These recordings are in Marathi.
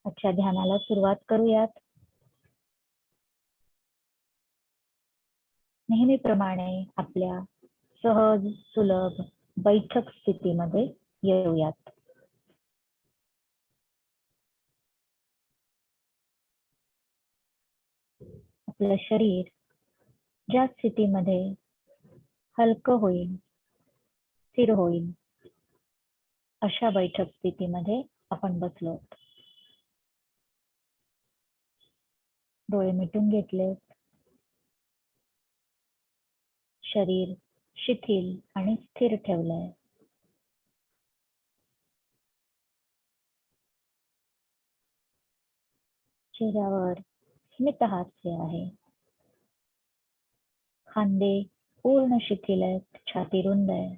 आजच्या ध्यानाला सुरुवात करूयात. नेहमीप्रमाणे आपल्या सहज सुलभ बैठक स्थितीमध्ये येऊयात. आपलं शरीर ज्या स्थितीमध्ये हलकं होईल, स्थिर होईल, अशा बैठक स्थितीमध्ये आपण बसलो. डोळे मिटून घेतलेत. शरीर शिथिल आणि स्थिर ठेवलंय. चेहऱ्यावर स्मित हास्य आहे. खांदे पूर्ण शिथिल आहेत, छाती रुंद आहे.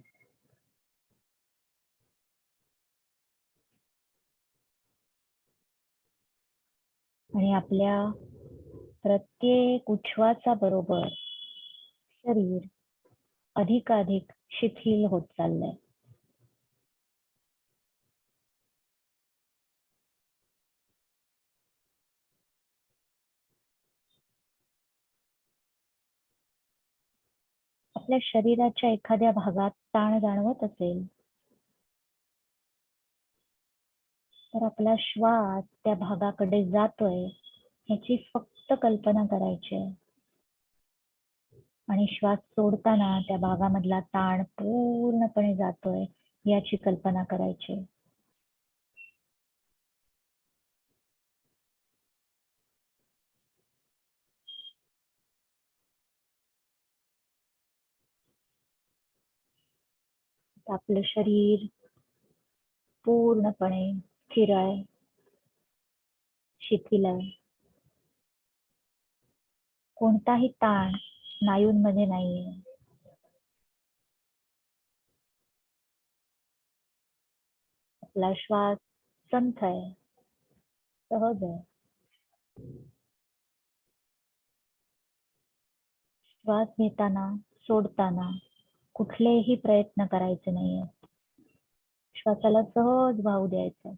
आणि आपल्या प्रत्येक उच्छ्वासा बरोबर शरीर अधिकाधिक शिथिल होत चाललंय. आपल्या शरीराच्या एखाद्या भागात ताण जाणवत असेल तर आपला श्वास त्या भागाकडे जातोय याची फक्त कल्पना करायची आहे. आणि श्वास सोडताना त्या भागामधला ताण पूर्णपणे जातोय याची कल्पना करायची. आपलं शरीर पूर्णपणे स्थिर आहे, शिथिल आहे. कोणताही ताण स्नायूंमध्ये नाहीये. आपला श्वास संथ आहे, सहज आहे. श्वास घेताना सोडताना कुठलेही प्रयत्न करायचे नाहीये. श्वासाला सहज वाहू द्यायचं.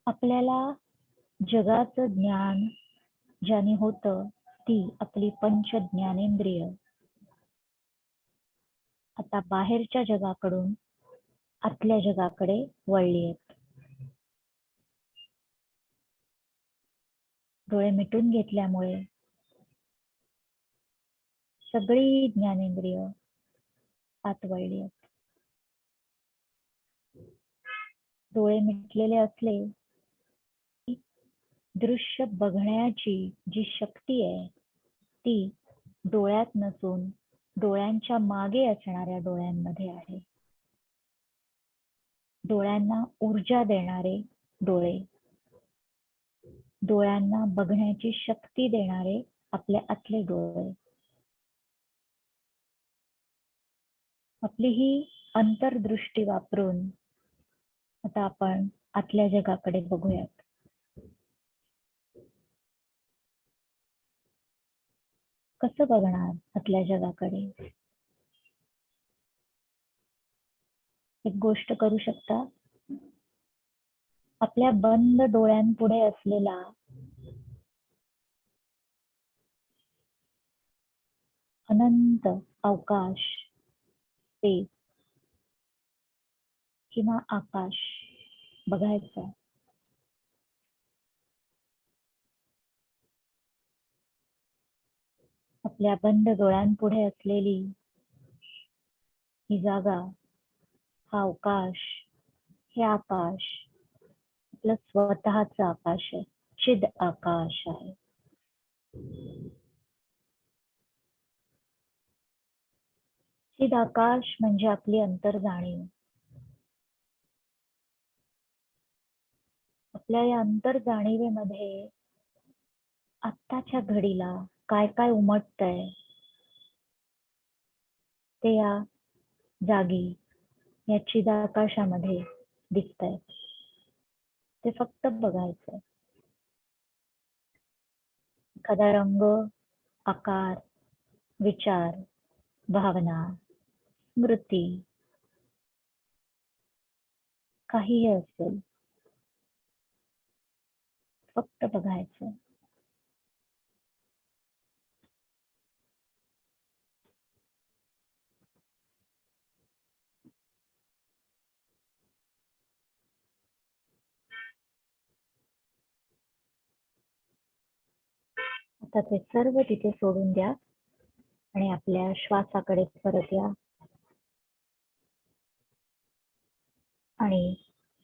आपल्याला जगाचं ज्ञान ज्याने होतं ती आपली पंच ज्ञानेंद्रिय आता बाहेरच्या जगाकडून आतल्या जगाकडे वळली आहेत. डोळे मिटून घेतल्यामुळे सगळी ज्ञानेंद्रिय आत वळली आहेत. डोळे मिटलेले असले दृश्य बघण्याची जी शक्ती आहे ती डोळ्यात नसून डोळ्यांच्या मागे असणाऱ्या डोळ्यांमध्ये आहे. डोळ्यांना ऊर्जा देणारे डोळे, डोळ्यांना बघण्याची शक्ती देणारे आपले आतले डोळे. आपली ही अंतर्दृष्टी वापरून आता आपण आतल्या जगाकडे बघूयात. कसं बघणार आतल्या जगाकडे? एक गोष्ट करू शकता. आपल्या बंद डोळ्यांपुढे असलेला अनंत अवकाश, स्पेस किंवा आकाश बघायचा. आपल्या बंद डोळ्यांपुढे असलेली ही जागा, हा अवकाश, हे आकाश आपलं स्वतःच आकाश आहे, चिद आकाश आहे. चिद आकाश म्हणजे आपली अंतर्जाणीव. आपल्या या अंतर्जाणीवेमध्ये आत्ताच्या घडीला काय काय उमटतंय ते या जागी या चिदाकाशामध्ये दिसतंय. ते फक्त बघायचंय. एखादा रंग आकार, विचार, भावना, स्मृती काहीही असेल, फक्त बघायचं. आता ते सर्व तिथे सोडून द्या आणि आपल्या श्वासाकडे परत या आणि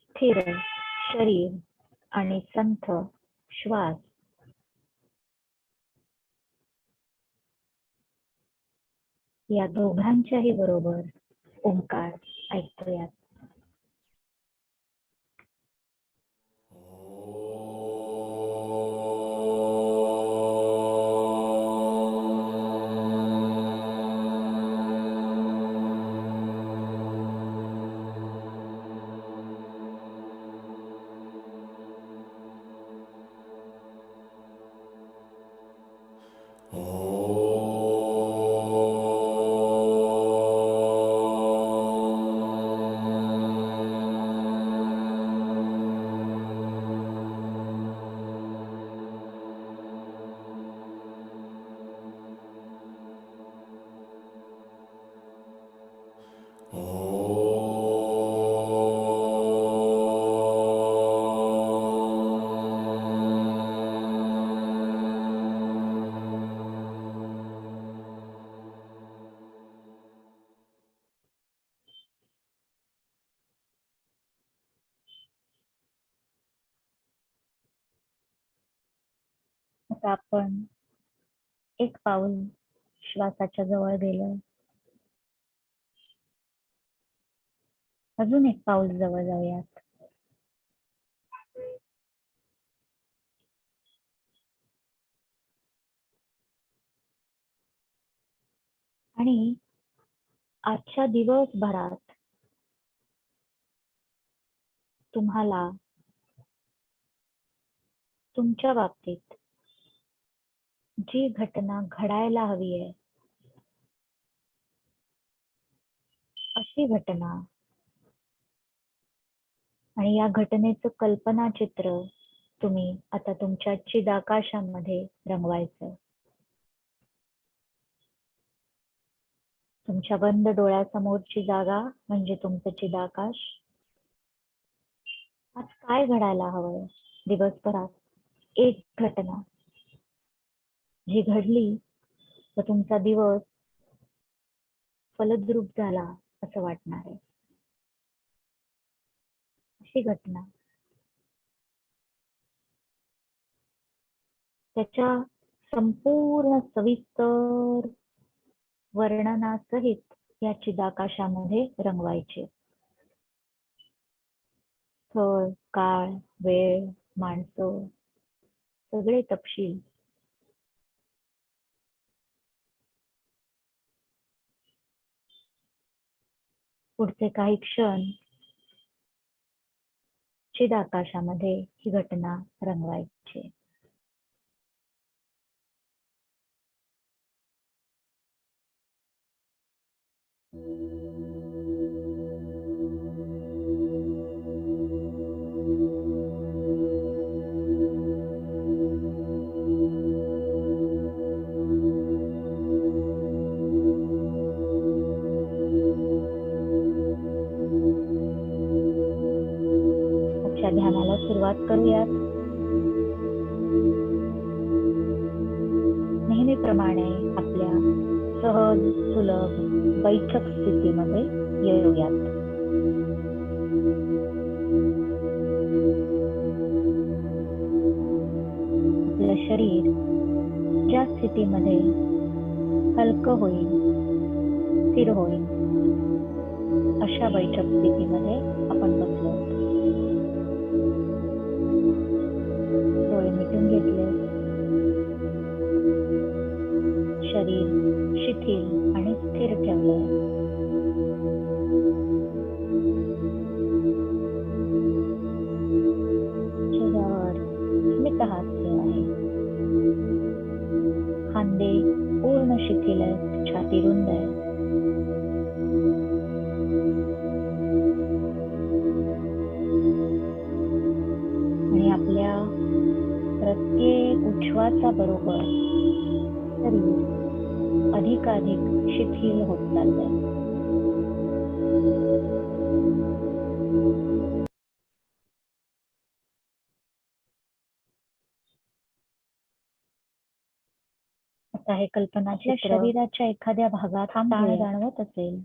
स्थिर शरीर आणि संथ श्वास या दोघांच्याही बरोबर ओंकार ऐकूयात. आता आपण एक पाऊल श्वासाच्या जवळ गेलो, अजून एक पाऊल जवळ जाऊयात. आणि आजच्या दिवसभरात तुम्हाला तुमच्या बाबतीत जी घटना घडायला हवी आहे अशी घटना आणि या घटनेचं कल्पनाचित्र तुम्ही आता तुमच्या चिदाकाशामध्ये रंगवायचं. तुमच्या बंद डोळ्यासमोरची जागा म्हणजे तुमचं चिदाकाश. आज काय घडायला हवंय दिवसभरात? एक घटना जी घडली तर तुमचा दिवस फलद्रूप झाला असं वाटणार आहे, अशी घटना. त्याच्या संपूर्ण सविस्तर वर्णनासहित या चिदाकाशामध्ये रंगवायचे. स्थळ, काळ, वेळ, माणसं सगळे तपशील. पुढचे काही क्षण चिदाकाशामध्ये ही घटना रंगवायची. आजच्या ध्यानाला सुरुवात करूयात. नेहमीप्रमाणे आपल्या सहज सुलभ बैठक स्थितीमध्ये येऊयात. आपलं शरीर ज्या स्थितीमध्ये हलकं होईल, स्थिर होईल, अशा बैठक स्थितीमध्ये आपण बसलो. डोळे मिटून घेतले. शरीर शिथिल आणि स्थिर ठेवलं. चेहऱ्यावर स्मित हास्य आहे. खांदे शिथिल आहे, छाती रुंद आहे. आणि आपल्या प्रत्येक उच्छ्वासाबरोबर शरीर अधिकाधिक शिथिल होत चाललंय. आता हे कल्पनाच्या शरीराच्या एखाद्या भागात ताण जाणवत असेल,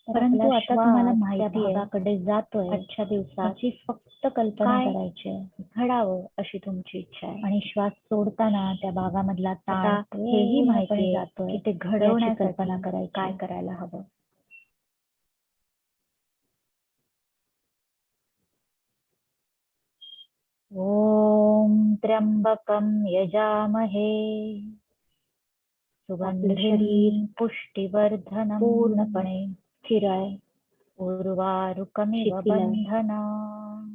परंतु आता तुम्हाला माहिती भागाकडे जातोय, आजच्या दिवसाची फक्त कल्पना करायची, घडावं अशी तुमची इच्छा आहे. आणि श्वास सोडताना त्या भागामधला ताण हेही माहिती जातोय की ते घडवण्याची कल्पना करायची, काय करायला हवं. ओम त्र्यंबकं यजामहे सुगंधिं पुष्टिवर्धनं पूर्णपणे स्थिर आहे. उर्वारुकमिव बंधनान्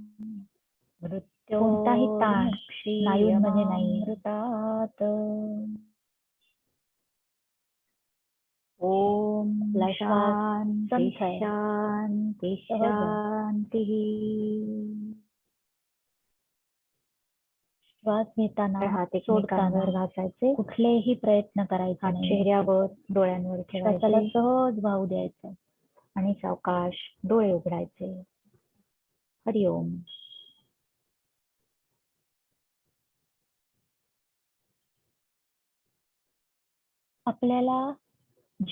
कोणताही ताण स्नायूंमध्ये नाही. ओम शांती शांती शांती. श्वास घेताना हात एकमेकांवर घासायचे, कुठलेही प्रयत्न करायचे नाही. चेहऱ्यावर डोळ्यांवर श्वासाला सहज वाहू द्यायचं आणि सावकाश डोळे उघडायचे. हरिओम. आपल्याला